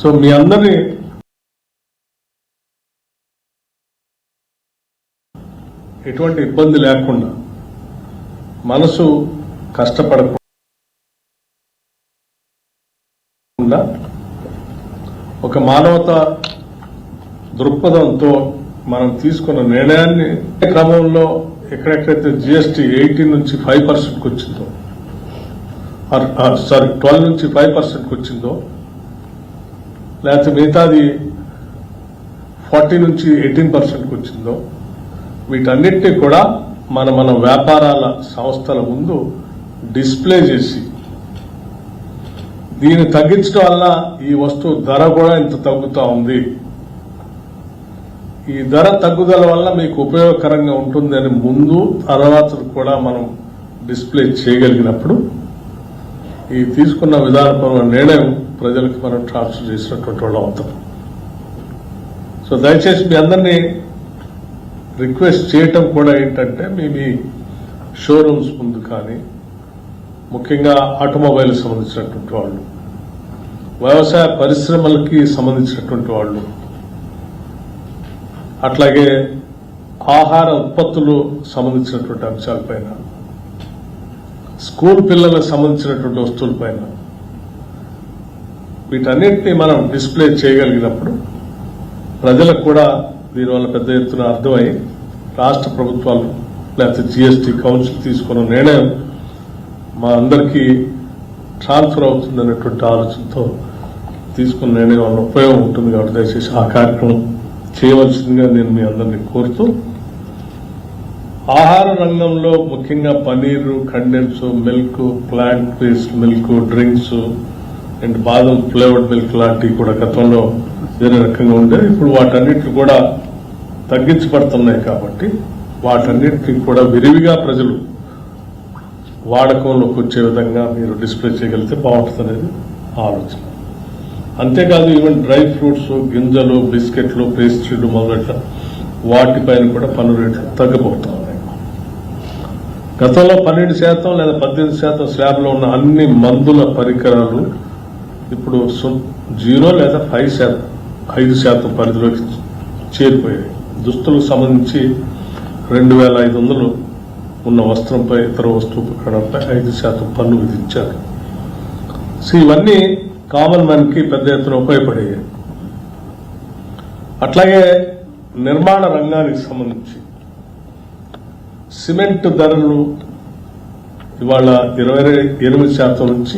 So మీ అందరినీ ఎటువంటి ఇబ్బంది లేకుండా మనసు కష్టపడకుండా ఒక మానవత దృక్పథంతో మనం తీసుకున్న నిర్ణయాన్ని క్రమంలో ఎక్కడెక్కడైతే జిఎస్టీ 18 నుంచి 5% వచ్చిందో, 12 నుంచి 5% వచ్చిందో, లేకపోతే మిగతాది 40 నుంచి 18% వచ్చిందో, వీటన్నిటినీ కూడా మన వ్యాపారాల సంస్థల ముందు డిస్ప్లే చేసి దీన్ని తగ్గించడం వల్ల ఈ వస్తువు ధర కూడా ఇంత తగ్గుతా ఉంది, ఈ ధర తగ్గుదల వల్ల మీకు ఉపయోగకరంగా ఉంటుందని ముందు తర్వాత కూడా మనం డిస్ప్లే చేయగలిగినప్పుడు ఈ తీసుకున్న విధానపరమైన నిర్ణయం ప్రజలకు మనం ట్రాన్స్ఫర్ చేసినటువంటి వాళ్ళు అవుతాం. సో దయచేసి మీ అందరినీ రిక్వెస్ట్ చేయటం కూడా ఏంటంటే మీ షోరూమ్స్ ముందు కానీ, ముఖ్యంగా ఆటోమొబైల్ సంబంధించినటువంటి వాళ్ళు, వ్యవసాయ పరిశ్రమలకి సంబంధించినటువంటి వాళ్ళు, అట్లాగే ఆహార ఉత్పత్తులు సంబంధించినటువంటి అంశాలపైన, స్కూల్ పిల్లలకు సంబంధించినటువంటి వస్తువులపైన వీటన్నిటినీ మనం డిస్ప్లే చేయగలిగినప్పుడు ప్రజలకు కూడా దీనివల్ల పెద్ద ఎత్తున అర్థమై రాష్ట్ర ప్రభుత్వాలు లేకపోతే జిఎస్టీ కౌన్సిల్ తీసుకున్న నిర్ణయం మా అందరికీ ట్రాన్స్ఫర్ అవుతుందనేటువంటి ఆలోచనతో తీసుకున్న నిర్ణయం వల్ల ఉపయోగం ఉంటుంది. కాబట్టి దయచేసి ఆ కార్యక్రమం చేయవలసిందిగా నేను మీ అందరినీ కోరుతూ, ఆహార రంగంలో ముఖ్యంగా paneer, condense milk, plant based milk, drinks and బాదం ఫ్లేవర్డ్ మిల్క్ లాంటివి కూడా గతంలో వేరే రకంగా ఉండేది. ఇప్పుడు వాటన్నిటిని కూడా తగ్గించబడుతున్నాయి కాబట్టి వాటన్నిటిని కూడా విరివిగా ప్రజలు వాడకంలోకి వచ్చే విధంగా మీరు డిస్ప్లే చేయగలిగితే బాగుంటుంది అనేది ఆలోచన. అంతేకాదు ఈవెన్ డ్రై ఫ్రూట్స్, గింజలు, బిస్కెట్లు, పేస్ట్రీలు మొదలైన వాటిపైన కూడా పన్ను రేట్లు తగ్గిపోతా ఉన్నాయి. గతంలో 12% లేదా 18% స్లాబ్లో ఉన్న అన్ని మందుల పరికరాలు ఇప్పుడు 0 లేదా 5% పరిధిలోకి చేరిపోయాయి. దుస్తులకు సంబంధించి 2500 ఉన్న వస్త్రంపై, ఇతర వస్తువుపై 5% పన్ను విధించారు. సో ఇవన్నీ కామన్ మ్యాన్ కి పెద్ద ఎత్తున ఉపయోగపడేవి. అట్లాగే నిర్మాణ రంగానికి సంబంధించి సిమెంట్ ధరలు ఇవాళ 28% నుంచి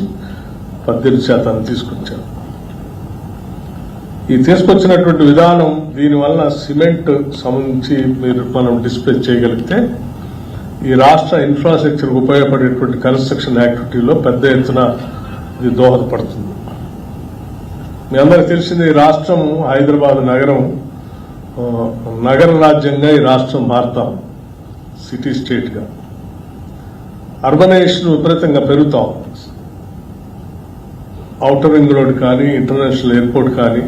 18% తీసుకొచ్చారు. ఈ తీసుకొచ్చినటువంటి విధానం, దీనివల్ల సిమెంట్ సంబంధించి మనం డిస్ప్లే చేయగలిగితే ఈ రాష్ట్ర ఇన్ఫ్రాస్ట్రక్చర్ ఉపయోగపడేటువంటి కన్స్ట్రక్షన్ యాక్టివిటీలో పెద్ద ఎత్తున ఇది దోహదపడుతుంది. మీ అందరికి తెలిసింది, ఈ రాష్ట్రం హైదరాబాద్ నగర రాజ్యంగా ఈ రాష్ట్రం మారుతాం, సిటీ స్టేట్ గా. అర్బనైజేషన్ విపరీతంగా పెరుగుతాం. ఔటర్ రింగ్ రోడ్ కానీ, ఇంటర్నేషనల్ ఎయిర్పోర్ట్ కానీ,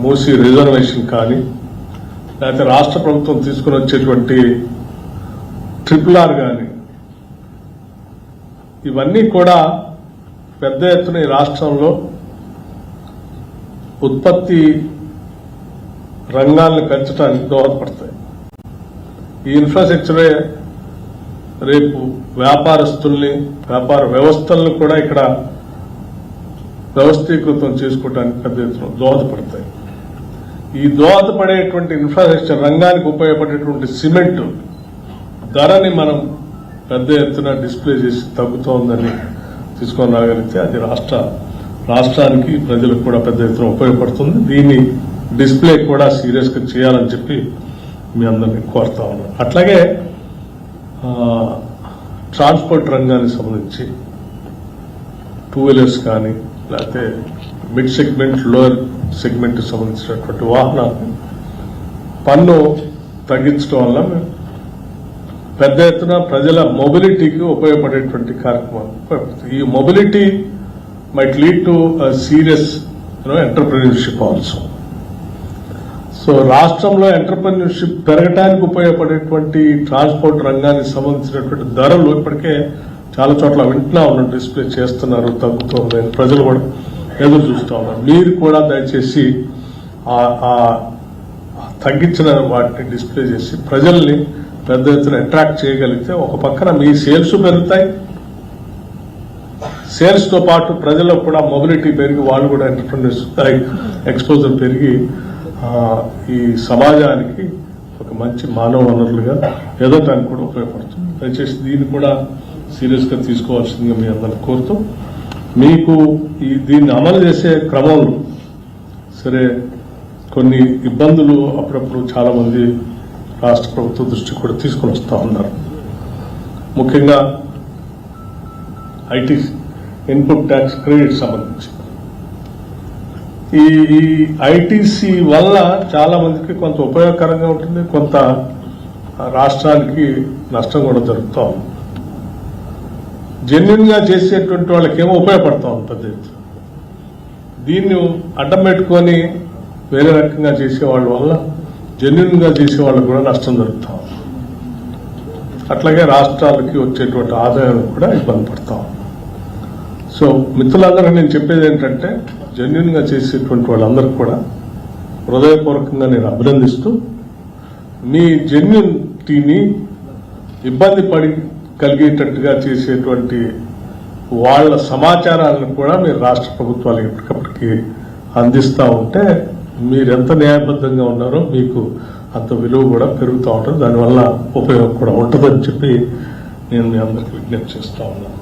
మూసీ రిజర్వేషన్ కానీ, లేకపోతే రాష్ట్ర ప్రభుత్వం తీసుకుని వచ్చేటువంటి RRR కానీ, ఇవన్నీ కూడా పెద్ద ఎత్తున ఈ రాష్ట్రంలో ఉత్పత్తి రంగాలను పెంచడానికి దోహదపడతాయి. ఈ ఇన్ఫ్రాస్ట్రక్చరే రేపు వ్యాపారస్తుల్ని, వ్యాపార వ్యవస్థలను కూడా ఇక్కడ వ్యవస్థీకృతం చేసుకోవడానికి పెద్ద ఎత్తున దోహదపడతాయి. ఈ దోహదపడేటువంటి ఇన్ఫ్రాస్ట్రక్చర్ రంగానికి ఉపయోగపడేటువంటి సిమెంట్ ధరని మనం పెద్ద ఎత్తున డిస్ప్లే చేసి తగ్గుతోందని తీసుకొని రాగలిగితే అది రాష్ట్రానికి, ప్రజలకు కూడా పెద్ద ఎత్తున ఉపయోగపడుతుంది. దీన్ని డిస్ప్లే కూడా సీరియస్ గా చేయాలని చెప్పి మీ అందరినీ కోరుతా ఉన్నాను. అట్లాగే ట్రాన్స్పోర్ట్ రంగానికి సంబంధించి 2 వీలర్స్ కానీ, లేకపోతే మిడ్ సెగ్మెంట్, లోయర్ సెగ్మెంట్ సంబంధించినటువంటి వాహనాలను పన్ను తగ్గించడం వల్ల పెద్ద ఎత్తున ప్రజల మొబిలిటీకి ఉపయోగపడేటువంటి కార్యక్రమాలు. ఈ mobility might lead to serious entrepreneurship also. So రాష్ట్రంలో ఎంటర్ప్రెన్యూర్షిప్ పెరగడానికి ఉపయోగపడేటువంటి ట్రాన్స్పోర్ట్ రంగానికి సంబంధించినటువంటి ధరలు ఇప్పటికే చాలా చోట్ల వింటున్నా ఉన్న డిస్ప్లే చేస్తున్నారు, తగ్గుతుంది. ప్రజలు కూడా ఎదురు చూస్తూ ఉన్నారు. మీరు కూడా దయచేసి తగ్గించిన వాటిని డిస్ప్లే చేసి ప్రజల్ని పెద్ద ఎత్తున అట్రాక్ట్ చేయగలిగితే ఒక పక్కన మీ సేల్స్ పెరుగుతాయి, సేల్స్ తో పాటు ప్రజల్లో కూడా మొబిలిటీ పెరిగి వాళ్ళు కూడా ఎంటర్ప్రెన్యూర్స్ ఎక్స్పోజర్ పెరిగి ఈ సమాజానికి ఒక మంచి మానవ వనరులుగా ఎదగటానికి కూడా ఉపయోగపడుతుంది. దయచేసి దీన్ని కూడా సీరియస్ గా తీసుకోవాల్సిందిగా మీ అందరిని కోరుతూ, మీకు దీన్ని అమలు చేసే క్రమంలో సరే కొన్ని ఇబ్బందులు అప్పుడప్పుడు చాలా మంది రాష్ట్ర ప్రభుత్వ దృష్టి కూడా తీసుకుని వస్తూ ఉన్నారు. ముఖ్యంగా ఐటీ ఇన్పుట్ ట్యాక్స్ క్రెడిట్ సంబంధించి ఈ ఐటీసీ వల్ల చాలా మందికి కొంత ఉపయోగకరంగా ఉంటుంది, కొంత రాష్ట్రానికి నష్టం కూడా జరుగుతూ ఉంది. జెన్యున్ గా చేసేటువంటి వాళ్ళకేమో ఉపయోగపడతా ఉంటుంది. దీన్ని అడ్డం పెట్టుకొని వేరే రకంగా చేసేవాళ్ళ వల్ల జెన్యున్ గా చేసేవాళ్ళకు కూడా నష్టం జరుగుతూ ఉంది. అట్లాగే రాష్ట్రాలకి వచ్చేటువంటి ఆదాయం కూడా ఇబ్బంది పడతా ఉంది. సో మిత్రులందరూ నేను చెప్పేది ఏంటంటే, జెన్యున్ గా చేసేటువంటి వాళ్ళందరికీ కూడా హృదయపూర్వకంగా నేను అభినందిస్తూ, మీ జెన్యునిటీని ఇబ్బంది పడి కలిగేటట్టుగా చేసేటువంటి వాళ్ళ సమాచారాలను కూడా మీరు రాష్ట్ర ప్రభుత్వాలు ఎప్పటికప్పటికి అందిస్తూ ఉంటే మీరెంత న్యాయబద్ధంగా ఉన్నారో మీకు అంత విలువ కూడా పెరుగుతూ ఉంటుంది, దానివల్ల ఉపయోగం కూడా ఉంటుందని చెప్పి నేను మీ అందరికీ విజ్ఞప్తి చేస్తూ ఉన్నాను.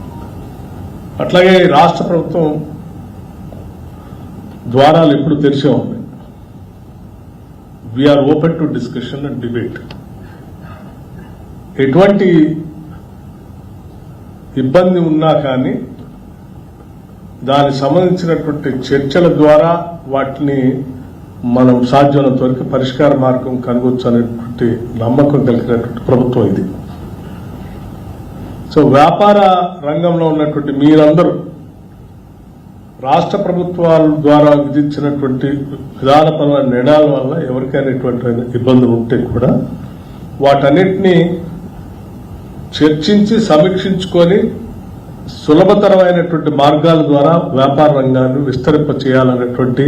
అట్లాగే రాష్ట్ర ప్రభుత్వం ద్వారాలు ఎప్పుడు తెరిచే ఉంది. We're open to discussion and debate. ఎటువంటి ఇబ్బంది ఉన్నా కానీ దానికి సంబంధించినటువంటి చర్చల ద్వారా వాటిని మనం సాధ్యమైనంత వరకు పరిష్కార మార్గం కనుగొచ్చు అనేటువంటి నమ్మకం కలిగినటువంటి ప్రభుత్వం ఇది. సో వ్యాపార రంగంలో ఉన్నటువంటి మీరందరూ రాష్ట్ర ప్రభుత్వాల ద్వారా విధించినటువంటి విధానపరమైన నిర్ణయాల వల్ల ఎవరికైనా ఇటువంటి ఇబ్బందులు ఉంటే కూడా వాటన్నిటినీ చర్చించి సమీక్షించుకొని సులభతరమైనటువంటి మార్గాల ద్వారా వ్యాపార రంగాన్ని విస్తరింప చేయాలనేటువంటి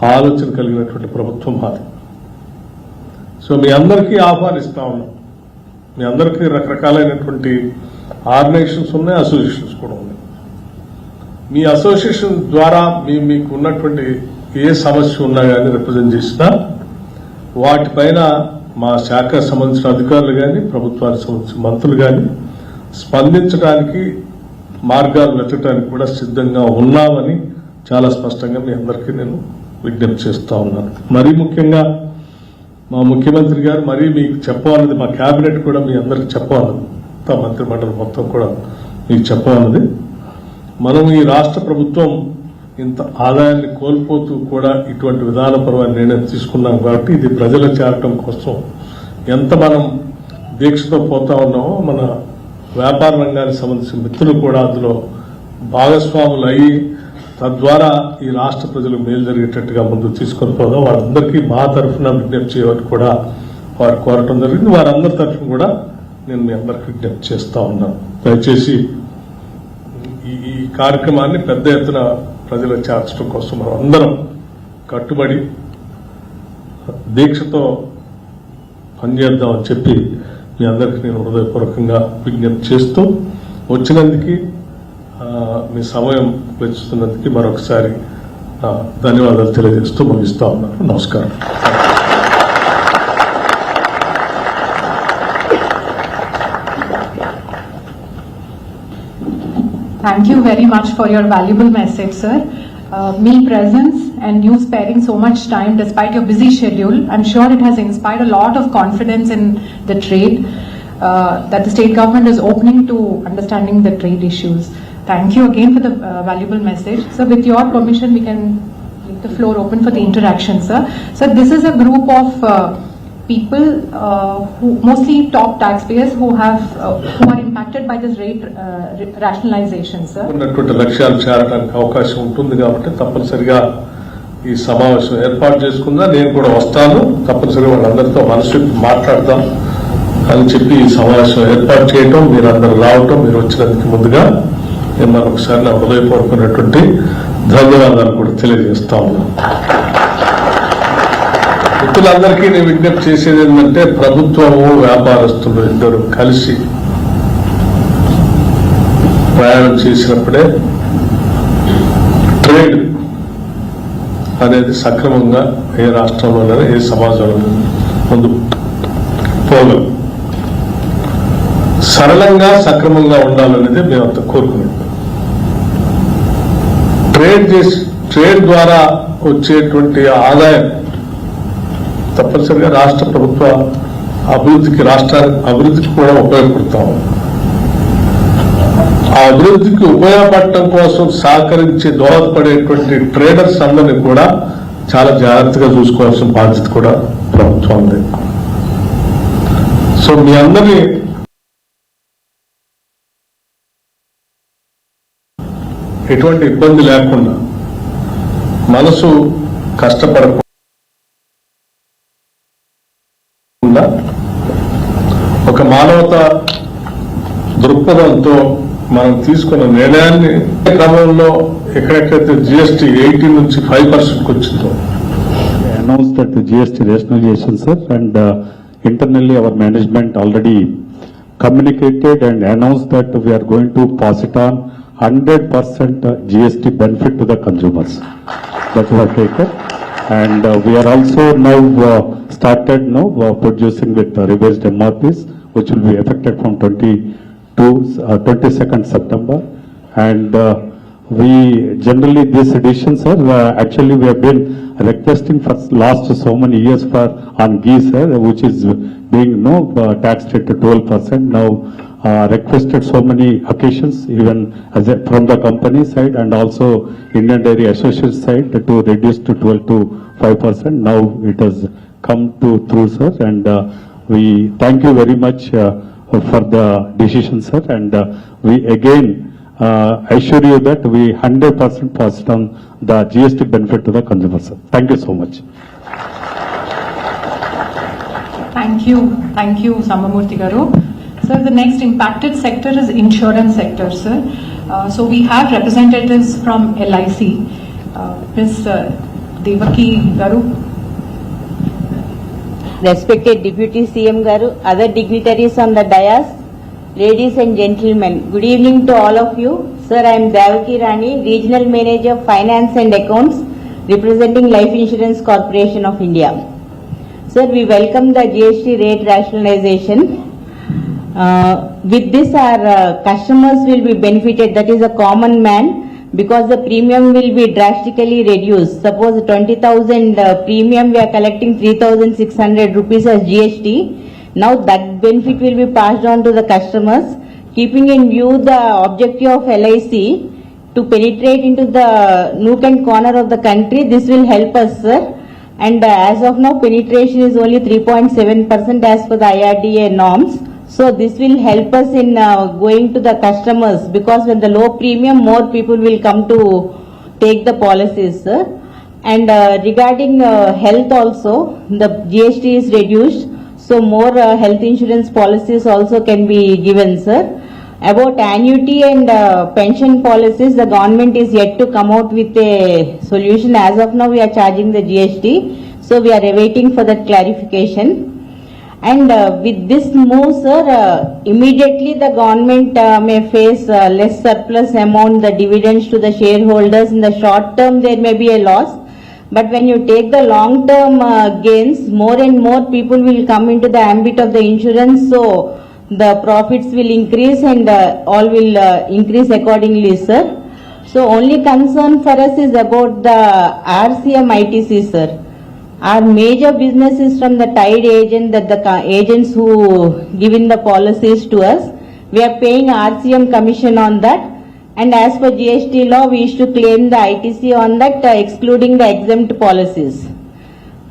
ఆలోచన కలిగినటువంటి ప్రభుత్వం మాది. సో మీ అందరికీ ఆహ్వానిస్తా ఉన్నాం. మీ అందరికీ రకరకాలైనటువంటి ఆర్గనైజేషన్స్ ఉన్నాయి, అసోసియేషన్స్ కూడా ఉన్నాయి. మీ అసోసియేషన్ ద్వారా మీకు ఉన్నటువంటి ఏ సమస్య ఉన్నా కానీ రిప్రజెంట్ చేసినా వాటిపైన మా శాఖకు సంబంధించిన అధికారులు కానీ ప్రభుత్వానికి సంబంధించిన మంత్రులు కానీ స్పందించడానికి మార్గాలు వెతకడానికి కూడా సిద్ధంగా ఉన్నామని చాలా స్పష్టంగా మీ అందరికీ నేను విజ్ఞప్తి చేస్తా ఉన్నాను. మరీ ముఖ్యంగా మా ముఖ్యమంత్రి గారు మరీ మీకు చెప్పాలన్నది, మా కేబినెట్ కూడా మీ అందరికి చెప్పాలన్నది, మంత్రి మండలి మొత్తం కూడా మీకు చెప్పాలన్నది, మనం ఈ రాష్ట్ర ప్రభుత్వం ఇంత ఆదాయాన్ని కోల్పోతూ కూడా ఇటువంటి విధానపరమైన నిర్ణయం తీసుకున్నాం కాబట్టి ఇది ప్రజల చేరటం కోసం ఎంత మనం దీక్షతో పోతా ఉన్నామో మన వ్యాపార రంగానికి సంబంధించిన మిత్రులు కూడా అందులో భాగస్వాములు అయ్యి తద్వారా ఈ రాష్ట్ర ప్రజలకు మేలు జరిగేటట్టుగా ముందుకు తీసుకొని పోదాం. వారందరికీ మా తరఫున విజ్ఞప్తి చేయమని కూడా వారు కోరటం జరిగింది. వారందరి తరఫున కూడా నేను మీ అందరికి విజ్ఞప్తి చేస్తా ఉన్నాను. దయచేసి ఈ కార్యక్రమాన్ని పెద్ద ఎత్తున ప్రజలకు చేర్చడం కోసం మనం అందరం కట్టుబడి దీక్షతో పనిచేద్దామని చెప్పి మీ అందరికీ నేను హృదయపూర్వకంగా విజ్ఞప్తి చేస్తూ, వచ్చినందుకు మీ సమయం వెచ్చిస్తున్నందుకు మరొకసారి ధన్యవాదాలు తెలియజేస్తూ ముగిస్తా ఉన్నాను. నమస్కారం. Thank you very much for your valuable message, sir. Me presence and you sparing so much time despite your busy schedule, I'm sure it has inspired a lot of confidence in the trade that the state government is opening to understanding the trade issues. Thank you again for the valuable message. So with your permission, we can leave the floor open for the interaction, sir. So this is a group of people who mostly top taxpayers who are impacted by this rate rationalization, sir. ఉన్నటువంటి లక్ష్యాలు చేరడానికి అవకాశం ఉంటుంది కాబట్టి తప్పనిసరిగా ఈ సమావేశం ఏర్పాటు చేసుకుందా, నేను కూడా వస్తాను, తప్పనిసరిగా వాళ్ళందరితో మనసు మాట్లాడదాం అని చెప్పి ఈ సమావేశం ఏర్పాటు చేయటం, మీరందరూ రావటం, మీరు వచ్చినందుకు ముందుగా నేను మరొకసారి నా హృదయపూర్వకమైనటువంటి ధన్యవాదాలు కూడా తెలియజేస్తా ఉన్నాను. మిత్రులందరికీ నేను విజ్ఞప్తి చేసేది ఏంటంటే, ప్రభుత్వము వ్యాపారస్తులు ఇద్దరు కలిసి ప్రయాణం చేసినప్పుడే ట్రేడ్ అనేది సక్రమంగా ఏ రాష్ట్రంలోనైనా ఏ సమాజంలో ముందు పోగలం. సరళంగా సక్రమంగా ఉండాలనేది మేమంతా కోరుకున్నాం. ట్రేడ్ ద్వారా వచ్చేటువంటి ఆదాయం తప్పనిసరిగా రాష్ట్ర ప్రభుత్వ అభివృద్ధికి, రాష్ట్రానికి అభివృద్ధికి కూడా ఉపయోగపడతాం. ఆ అభివృద్ధికి ఉపయోగపడటం కోసం సహకరించి దోహదపడేటువంటి ట్రేడర్స్ అందరినీ కూడా చాలా జాగ్రత్తగా చూసుకోవాల్సిన బాధ్యత కూడా ప్రభుత్వం ఉంది. సో మీ అందరినీ ఎటువంటి ఇబ్బంది లేకుండా, మనసు కష్టపడకుండా ఒక మానవతా దృక్పథంతో మనం తీసుకున్న నిర్ణయాన్ని క్రమంలో ఎక్కడెక్కడైతే GST 18 నుంచి 5% వచ్చిందో announced that the GST rationalization, sir, and internally our management already communicated and announced that we are going to pass it on 100% GST benefit to the consumers. That was taken. And we are also now started now producing with revised MRPs, which will be effective from 22nd September. And we generally this edition, sir, actually we have been requesting for last so many years for on ghee, sir, which is being taxed at 12%. Now requested so many occasions, even as from the company side and also Indian Dairy Association side, to reduce to 12 to 5%. Now it has come to through, sir, and we thank you very much for the decision, sir, and we again assure you that we 100% pass on the GST benefit to the consumer, sir. Thank you so much. Thank you, Sambamurthy garu. Sir, the next impacted sector is insurance sector, sir. So we have representatives from LIC. Ms. Devaki garu. Respected Deputy CM garu, other dignitaries on the dais, ladies and gentlemen, good evening to all of you. Sir, I am Devaki Rani, Regional Manager Finance and Accounts, representing Life Insurance Corporation of India. Sir, we welcome the GST rate rationalization. With this, our customers will be benefited, that is a common man, because the premium will be drastically reduced. Suppose 20,000 premium, we are collecting 3,600 rupees as GST. Now that benefit will be passed on to the customers. Keeping in view the objective of LIC to penetrate into the nook and corner of the country, this will help us, sir. And as of now, penetration is only 3.7% as per the IRDA norms. So this will help us in going to the customers, because when the low premium, more people will come to take the policies, sir. And regarding health also, the GST is reduced, so more health insurance policies also can be given, sir. About annuity and pension policies, the government is yet to come out with a solution. As of now, we are charging the GST, so we are awaiting for that clarification. And with this move, sir, immediately the government may face less surplus amount, the dividends to the shareholders. In the short term, there may be a loss. But when you take the long term gains, more and more people will come into the ambit of the insurance. So the profits will increase and all will increase accordingly, sir. So only concern for us is about the RCM ITC, sir. Our major business is from the tied agent, that the agents who given the policies to us. We are paying RCM commission on that. And as per GST law, we used to claim the ITC on that, excluding the exempt policies.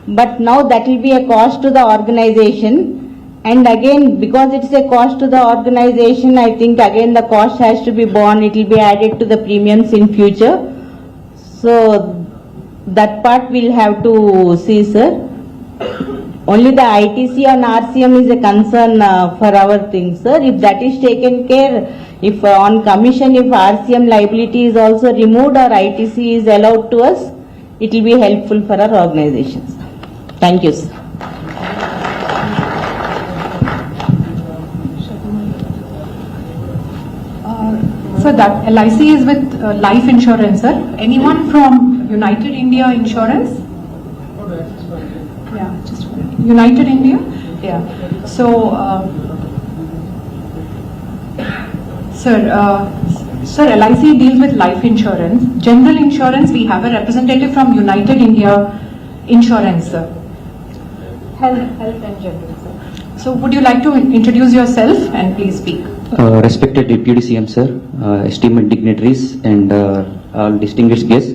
But now that will be a cost to the organization. And again, because it's a cost to the organization, I think again the cost has to be borne. It will be added to the premiums in future. So that part we'll have to see, sir. only the ITC on RCM is a concern for our thing, sir. If that is taken care, if on commission, if RCM liability is also removed or ITC is allowed to us, it will be helpful for our organizations. Thank you, sir. So that LIC is with life insurance, sir. Anyone from United India Insurance? Yeah, just United India. Yeah. So, sir, LIC deals with life insurance. General insurance, we have a representative from United India Insurance, sir. Health and general, sir. So, would you like to introduce yourself and please speak? Respected Deputy CM sir, esteemed dignitaries and all distinguished guests,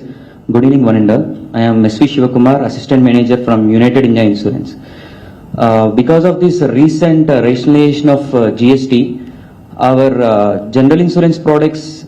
good evening one and all. I am S.V. Shivakumar, Assistant Manager from United India Insurance. Because of this recent rationalization of GST, our general insurance products,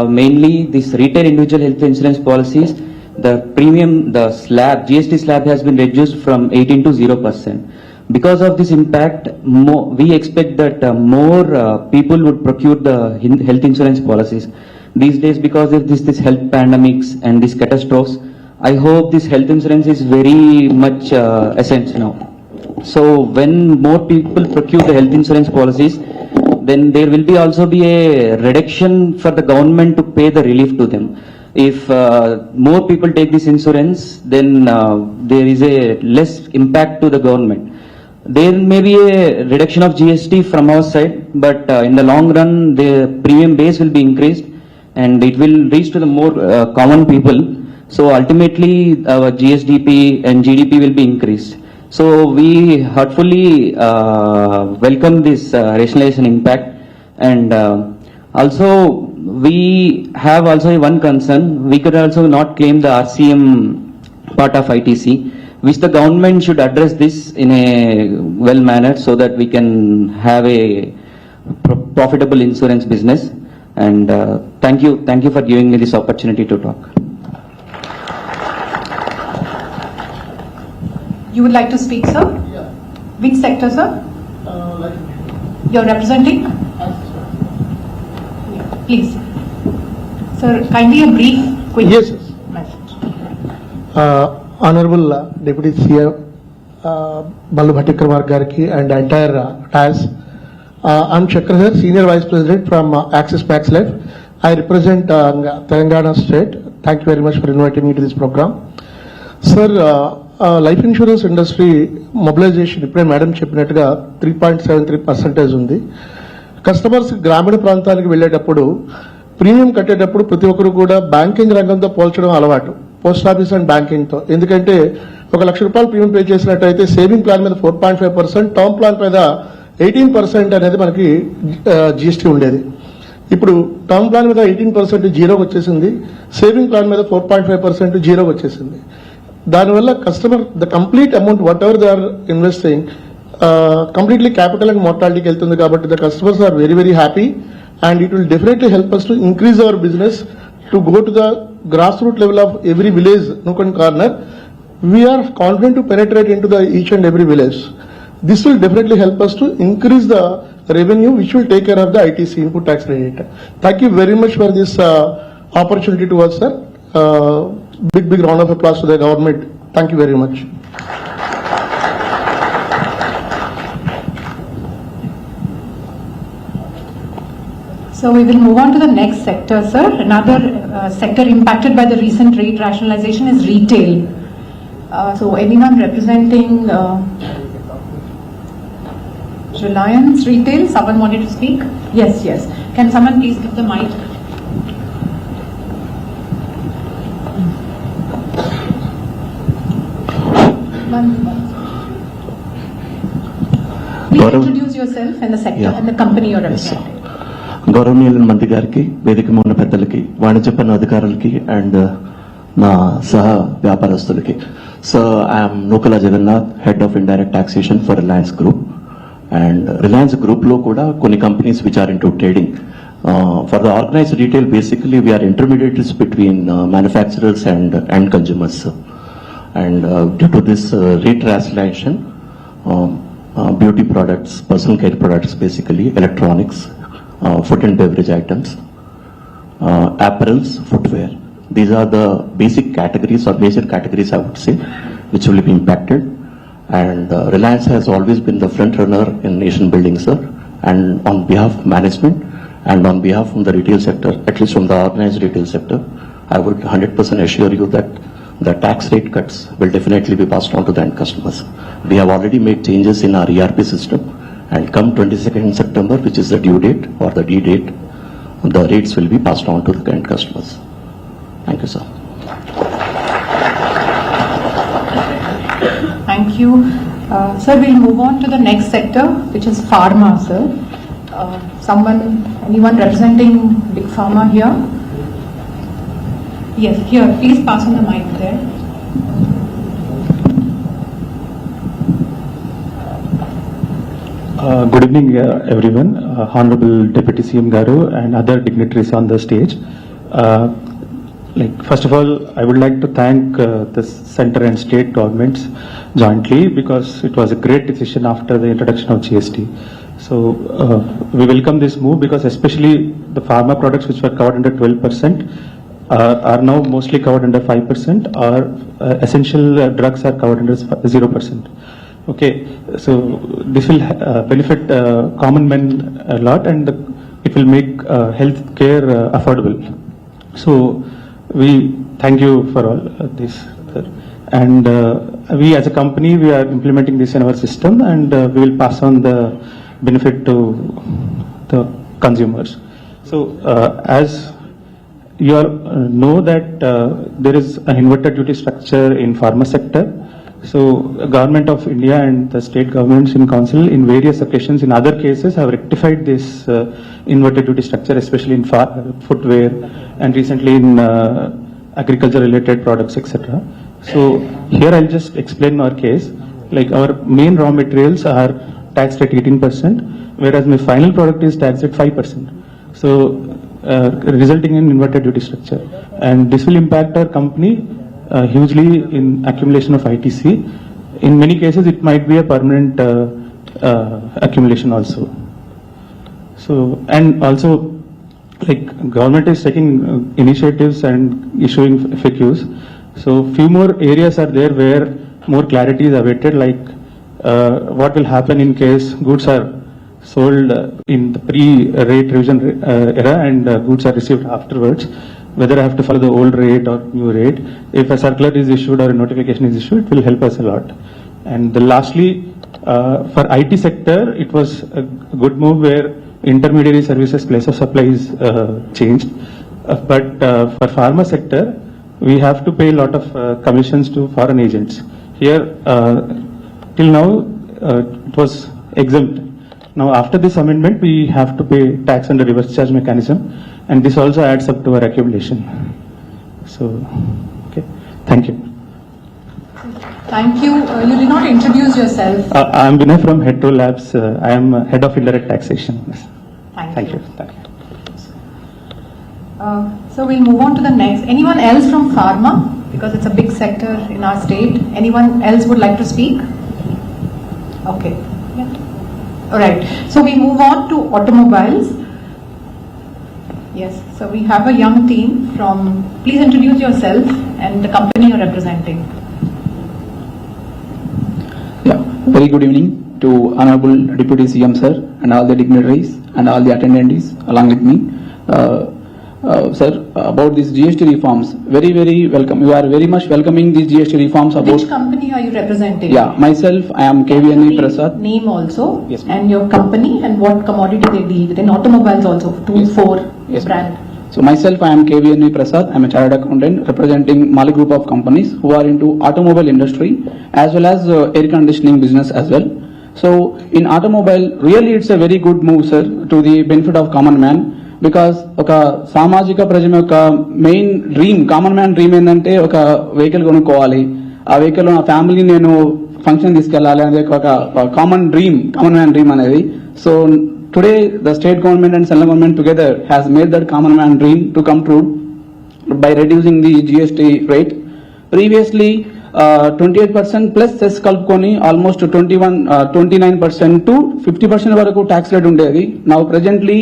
mainly this retail individual health insurance policies, the premium, the slab, GST slab has been reduced from 18 to 0%. Because of this impact, we expect that more people would procure the health insurance policies. These days, because of this health pandemics and these catastrophes, I hope this health insurance is very much essential now. So when more people procure the health insurance policies, then there will also be a reduction for the government to pay the relief to them. If more people take this insurance, then there is a less impact to the government. There may be a reduction of GST from our side, but in the long run, the premium base will be increased and it will reach to the more common people. So ultimately, our GSDP and GDP will be increased. So we heartfully welcome this rationalization impact, and also we have also one concern. We could also not claim the RCM part of ITC, which the government should address this in a well manner so that we can have a profitable insurance business. And thank you for giving me this opportunity to talk. You would like to speak, sir? Yeah. Which sector, sir? You're representing? Yeah. Please. Sir, kindly a brief, quick Yes, yes. message. Honorable Deputy CM Bhatti Vikramarka gariki and entire TAS. I'm Chakrathar, Senior Vice President from Axis Max Life. I represent Telangana State. Thank you very much for inviting me to this program. Sir, life insurance industry mobilization ఇప్పుడే madam చెప్పినట్టుగా 3.73% ఉంది. Customers గ్రామీణ ప్రాంతానికి వెళ్ళేటప్పుడు premium కట్టేటప్పుడు ప్రతి ఒక్కరు కూడా బ్యాంకింగ్ రంగంతో పోల్చడం అలవాటు, పోస్ట్ ఆఫీస్ అండ్ బ్యాంకింగ్ తో. ఎందుకంటే ₹1,00,000 ప్రీమియం పే చేసినట్టయితే సేవింగ్ ప్లాన్ మీద 4.5%, టర్మ్ ప్లాన్ మీద 18% అనేది మనకి జిఎస్టీ ఉండేది. ఇప్పుడు టర్మ్ ప్లాన్ మీద 18% జీరోకి వచ్చేసింది, సేవింగ్ ప్లాన్ మీద 4.5% జీరోకి వచ్చేసింది. దానివల్ల customer the complete amount whatever they are investing completely capital and మోర్టాలిటీకి వెళ్తుంది. కాబట్టి the customers are very very happy and it will definitely help us to increase our business to go to the grassroots level of every village, nook and corner. We are confident to penetrate into the each and every village. This will definitely help us to increase the revenue, which will take care of the ITC, input tax credit. Thank you very much for this opportunity to us, sir. Big round of applause to the government. Thank you very much. So we will move on to the next sector, sir. Another sector impacted by the recent rate rationalization is retail. So anyone representing Reliance Retail? Someone wanted to speak? Yes. Can someone please give the mic? Please introduce yourself and the sector and the company you're representing. గౌరవనీయులైన మంత్రి గారికి, వేదిక ఉన్న పెద్దలకి, వాణిజ్య పన్ను అధికారులకి and నా సహ వ్యాపారస్తులకి. So I'm Nukala Jagannath, head of indirect taxation for Reliance group. And Reliance group లో కూడా కొన్ని companies which are into trading. For the organised retail basically we're intermediates between manufacturers and consumers. And due to this rate rationalization, beauty products, personal care products basically, electronics, food and beverage items, apparels, footwear. These are the basic categories or major categories I would say which will be impacted. And Reliance has always been the front runner in nation building, sir. And on behalf of management and on behalf of the retail sector, at least from the organized retail sector, I would 100% assure you that the tax rate cuts will definitely be passed on to the end customers. We have already made changes in our ERP system, and come 22nd September, which is the due date or the D date, the rates will be passed on to the end customers. Thank you, sir. Thank you. Sir, we'll move on to the next sector, which is Pharma, sir. Anyone representing Big Pharma here? Yes, here, please pass on the mic there. Good evening, everyone. Honorable Deputy CM Garu and other dignitaries on the stage. First of all, I would like to thank the center and state governments jointly, because it was a great decision after the introduction of GST. So we welcome this move, because especially the pharma products which were covered under 12% are now mostly covered under 5%, or essential drugs are covered under 0%. Okay, so this will benefit common men a lot, and it will make health care affordable. So we thank you for all this, sir. And we as a company, we are implementing this in our system, and we will pass on the benefit to the consumers. So as you all know that there is an inverted duty structure in pharma sector. So Government of India and the state governments in council in various occasions in other cases have rectified this inverted duty structure, especially in footwear and recently in agriculture related products, etc. So here I'll just explain our case. Like, our main raw materials are taxed at 18%, whereas my final product is taxed at 5%. So resulting in inverted duty structure, and this will impact our company hugely in accumulation of ITC. In many cases, it might be a permanent accumulation also. So, and also, like, government is taking initiatives and issuing FAQs. So few more areas are there where more clarity is awaited, like what will happen in case goods are sold in the pre-rate revision era and goods are received afterwards, whether I have to follow the old rate or new rate. If a circular is issued or a notification is issued, it will help us a lot. And lastly, for IT sector, it was a good move where intermediary services place of supply is changed. But for pharma sector, we have to pay a lot of commissions to foreign agents. Here, till now, it was exempt. Now, after this amendment, we have to pay tax under reverse charge mechanism, and this also adds up to our accumulation. So, okay, thank you. Thank you. You did not introduce yourself. I am Vinay from Hetero Labs. I am head of indirect taxation. Thank you. Thank you. So we'll move on to the next. Anyone else from pharma? Because it's a big sector in our state. Anyone else would like to speak? Okay. Yeah. All right. So we move on to automobiles. Yes. So we have a young team from. Please introduce yourself and the company you're representing. Yeah. Very good evening to Honorable Deputy CM Sir and all the dignitaries and all the attendees along with me. Sir, about these GST reforms, very welcome. You are very much welcoming these GST reforms. Which company are you representing? Yeah, myself, I am KVNE Prasad. Name also, yes, and your company and what commodity they deal with. In automobiles also, 2-4 yes, brand. So myself, I am KVNE Prasad. I am a chartered accountant representing Mali group of companies who are into automobile industry as well as air conditioning business as well. So in automobile, really it's a very good move, sir, to the benefit of common man. Because ఒక సామాజిక ప్రజల యొక్క main dream, common man dream ఏంటంటే ఒక vehicle కొనుక్కోవాలి, ఆ vehicle నా family నేను ఫంక్షన్ తీసుకెళ్ళాలి అనేది ఒక కామన్ మ్యాన్ డ్రీమ్ అనేది. So today the state government and central government together has made that common man dream to come true by reducing the GST rate. Previously, 28% plus cess కలుపుకొని almost 29% to 50% వరకు tax rate ఉండేది. Now presently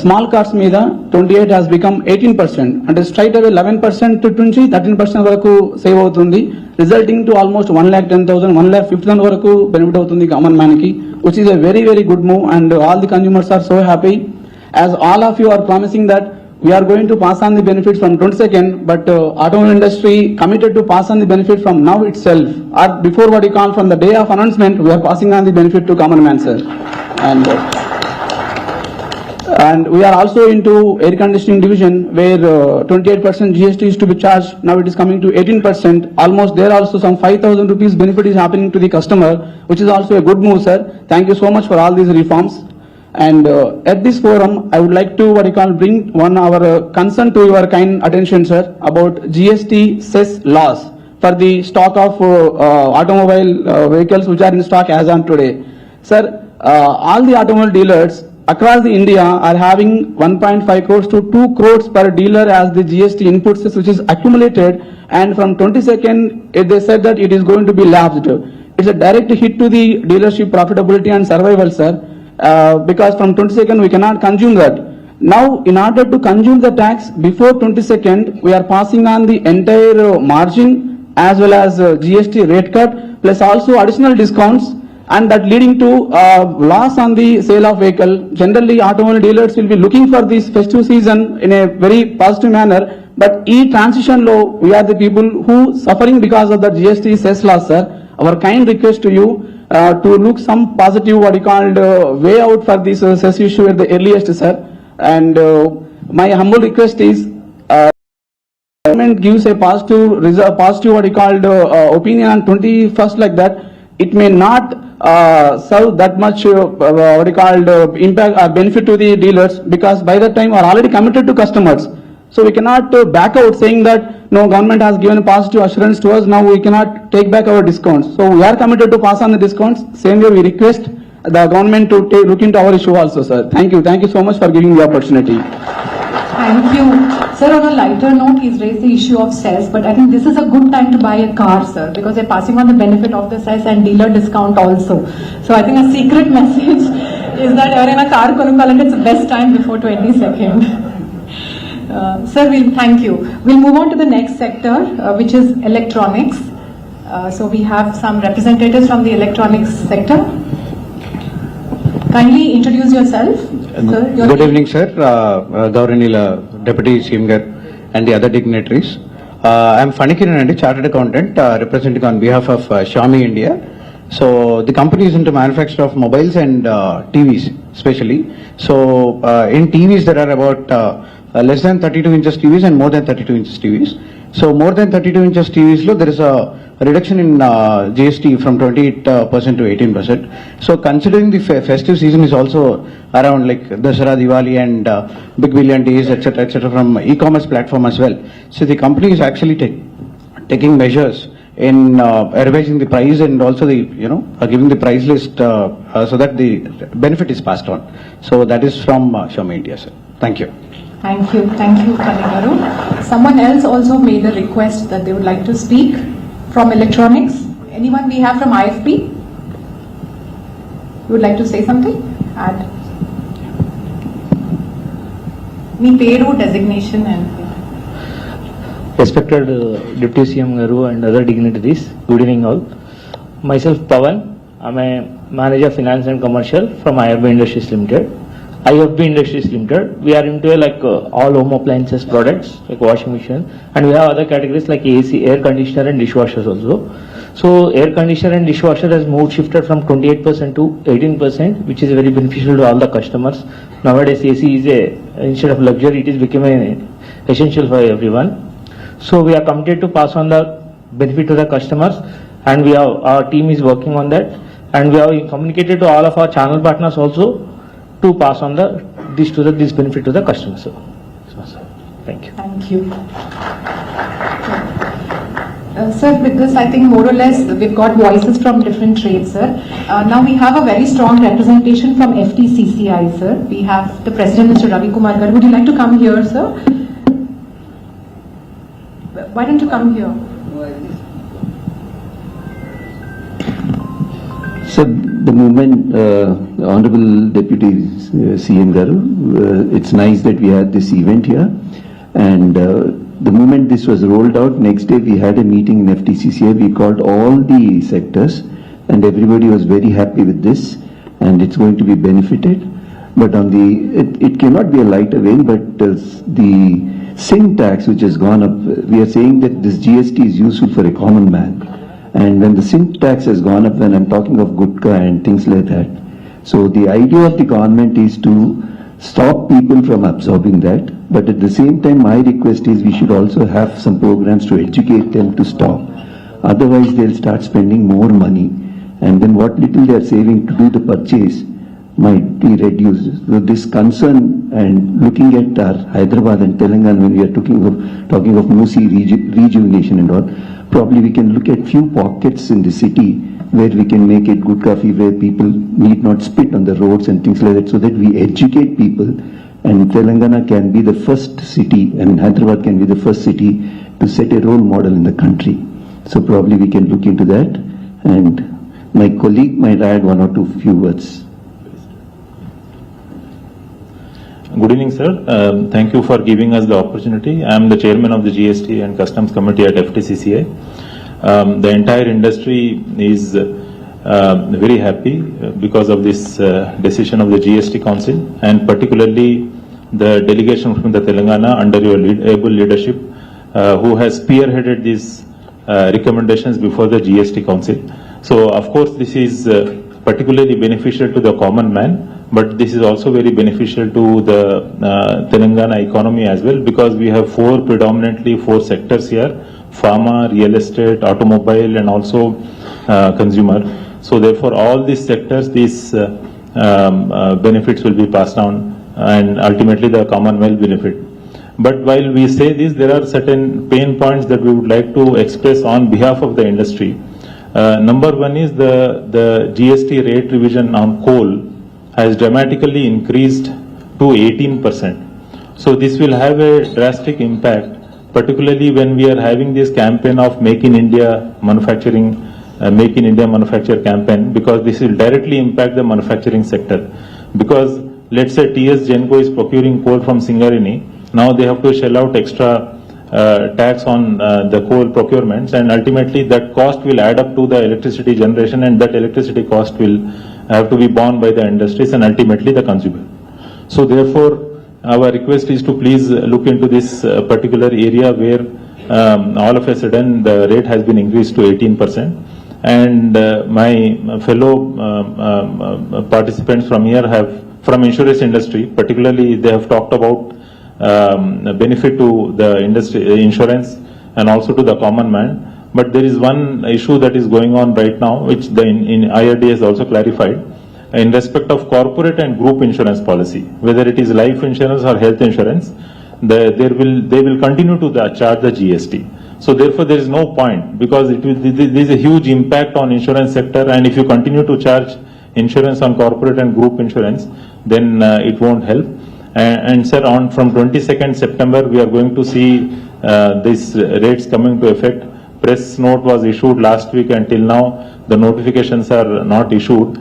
small cars మీద 28 has become 18%. అంటే straight అవే 11% నుంచి 13% వరకు save అవుతుంది, resulting to almost 1,10,000 1,50,000 వరకు benefit అవుతుంది కామన్ మ్యాన్ కి, which is a very very good move and all the consumers are so happy. As all of you are promising that we are going to pass on the benefits from 22nd, but automobile industry committed to pass on the benefit from now itself, or before what you call from the day of announcement, we are passing on the benefit to common man, sir. And we are also into air conditioning division where 28% GST is to be charged. Now it is coming to 18%. Almost there also some 5,000 rupees benefit is happening to the customer, which is also a good move, sir. Thank you so much for all these reforms. And at this forum, I would like to bring our concern to your kind attention, sir, about GST cess laws for the stock of automobile vehicles which are in stock as on today. Sir, all the automobile dealers across the India are having 1.5 crores to 2 crores per dealer as the GST inputs which is accumulated, and from 22nd they said that it is going to be lapsed. It's a direct hit to the dealership profitability and survival, sir. Because from 22nd we cannot consume that. Now in order to consume the tax before 22nd, we are passing on the entire margin as well as GST rate cut plus also additional discounts, and that leading to loss on the sale of vehicle. Generally automobile dealers will be looking for this festive season in a very positive manner, but e transition low we are the people who suffering because of the GST cess loss, sir. Our kind request to you to look some positive way out for this cess issue at the earliest, sir. And my humble request is government gives a positive opinion on 21st like that, it may not serve that much impact benefit to the dealers, because by that time are already committed to customers. So we cannot back out saying that no, government has given a positive assurance to us, now we cannot take back our discounts. So we are committed to pass on the discounts. Same way we request the government to look into our issue also, sir. Thank you so much for giving the opportunity. Thank you. Sir, on a lighter note, he's raised the issue of cess, but I think this is a good time to buy a car, sir, because they're passing on the benefit of the cess and dealer discount also. So I think a secret message is that in a car konukalante, it's the best time before 22nd. Sir, thank you. We'll move on to the next sector, which is electronics. So we have some representatives from the electronics sector. Kindly introduce yourself. Sir, Good evening, sir. Gauranila Deputy CM and the other dignitaries. I am Fanikiran and Chartered Accountant representing on behalf of Xiaomi India. So the company is into manufacture of mobiles and TVs especially. So in TVs there are about less than 32 inches TVs and more than 32 inches TVs. So more than 32 inches TVs lo there is a reduction in GST from 28% to 18%. So considering the festive season is also around like Dasara, Diwali and Big Billion Days, etc. from e-commerce platform as well. So the company is actually taking measures in revising the price and also the giving the price list so that the benefit is passed on. So that is from Xiaomi India, sir. Thank you. Thank you, Kanigaru. Someone else also made a request that they would like to speak from electronics. Anyone we have from IFP? You would like to say something? Add. Me peru designation and. Respected Deputy CM Garu and other dignitaries, good evening all. Myself Pawan, I'm a Manager Finance and Commercial from IFB Industries Limited. IFB Industries Limited, we are into all home appliances products like washing machine, and we have other categories like AC, air conditioner and dishwashers also. So air conditioner and dishwasher has shifted from 28% to 18%, which is very beneficial to all the customers. Nowadays AC is instead of luxury, it is becoming essential for everyone. So we are committed to pass on the benefit to the customers, and our team is working on that, and we have communicated to all of our channel partners also to pass on this benefit to the customers. So, thank you. Thank you. Sir, with this, I think more or less we've got voices from different trades, sir. Now we have a very strong representation from FTCCI, sir. We have the President, Mr. Ravi Kumar Garu. Would you like to come here, sir? Why don't you come here? So the moment, Honorable Deputy CM Garu, it's nice that we had this event here, and the moment this was rolled out, next day we had a meeting in FTCCI. We called all the sectors, and everybody was very happy with this, and it's going to be benefited. But on it cannot be a lighter vein, but the sin tax which has gone up, we are saying that this GST is useful for a common man. And when the sin tax has gone up, when I'm talking of gutka and things like that, so the idea of the government is to stop people from absorbing that, but at the same time my request is we should also have some programs to educate them to stop. Otherwise they'll start spending more money, and then what little they are saving to do the purchase might be reduced. So this concern, and looking at our Hyderabad and Telangana, when we are talking of Musi rejuvenation and all, probably we can look at few pockets in the city where we can make it good coffee, where people need not spit on the roads and things like that, so that we educate people, and Telangana can be the first city, and Hyderabad can be the first city to set a role model in the country. So probably we can look into that, and my colleague might add one or two few words. Good evening, sir. Thank you for giving us the opportunity. I am the chairman of the GST and Customs Committee at FTCCI. The entire industry is very happy because of this decision of the GST Council, and particularly the delegation from the Telangana under your able leadership who has spearheaded these recommendations before the GST Council. So, of course, this is particularly beneficial to the common man, but this is also very beneficial to the Telangana economy as well, because we have predominantly four sectors here: Pharma, real estate, automobile, and also consumer. So therefore all these sectors, these benefits will be passed on, and ultimately the common will benefit. But while we say this, there are certain pain points that we would like to express on behalf of the industry. Number one is the GST rate revision on coal has dramatically increased to 18%. So this will have a drastic impact, particularly when we are having this campaign of Make in India manufacturing, Make in India manufacture campaign, because this will directly impact the manufacturing sector. Because let's say TS Genco is procuring coal from Singarini, now they have to shell out extra tax on the coal procurements, and ultimately that cost will add up to the electricity generation, and that electricity cost will have to be borne by the industries and ultimately the consumer. So therefore, our request is to please look into this particular area where all of a sudden the rate has been increased to 18%. And my fellow participants from here from insurance industry, particularly they have talked about benefit to the industry, insurance, and also to the common man. But there is one issue that is going on right now, which the in IRD has also clarified, in respect of corporate and group insurance policy, whether it is life insurance or health insurance, they will continue to charge the GST. So therefore there is no point, because there is a huge impact on insurance sector, and if you continue to charge insurance on corporate and group insurance, then it won't help. And sir, from 22nd September, we are going to see these rates coming to effect. Press note was issued last week, and till now the notifications are not issued,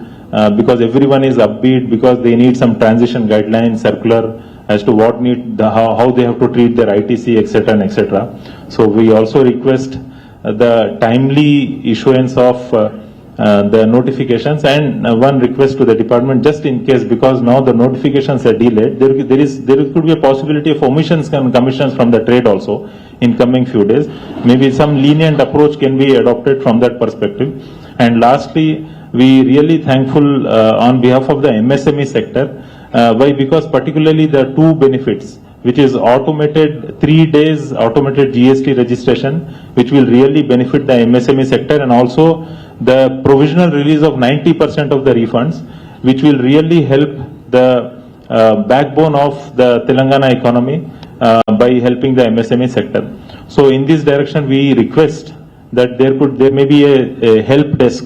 because everyone is upbeat, because they need some transition guidelines, circular as to what how they have to treat their ITC, etc. and etc. So we also request the timely issuance of the notifications, and one request to the department, just in case, because now the notifications are delayed, there could be a possibility of omissions and commissions from the trade also in coming few days. Maybe some lenient approach can be adopted from that perspective. And lastly, we really thankful on behalf of the MSME sector. Why? Because particularly the two benefits, which is automated 3 days automated GST registration, which will really benefit the MSME sector, and also the provisional release of 90% of the refunds, which will really help the backbone of the Telangana economy by helping the MSME sector. So in this direction, we request that there may be a help desk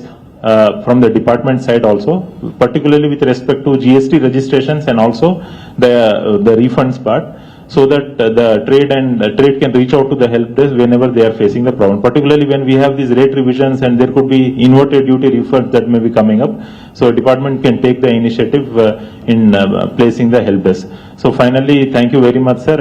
from the department side also, particularly with respect to GST registrations and also the refunds part. so that the trade can reach out to the help desk whenever they are facing the problem, particularly when we have these rate revisions and there could be inverted duty refunds that may be coming up. So department can take the initiative in placing the help desk. So finally, thank you very much, sir.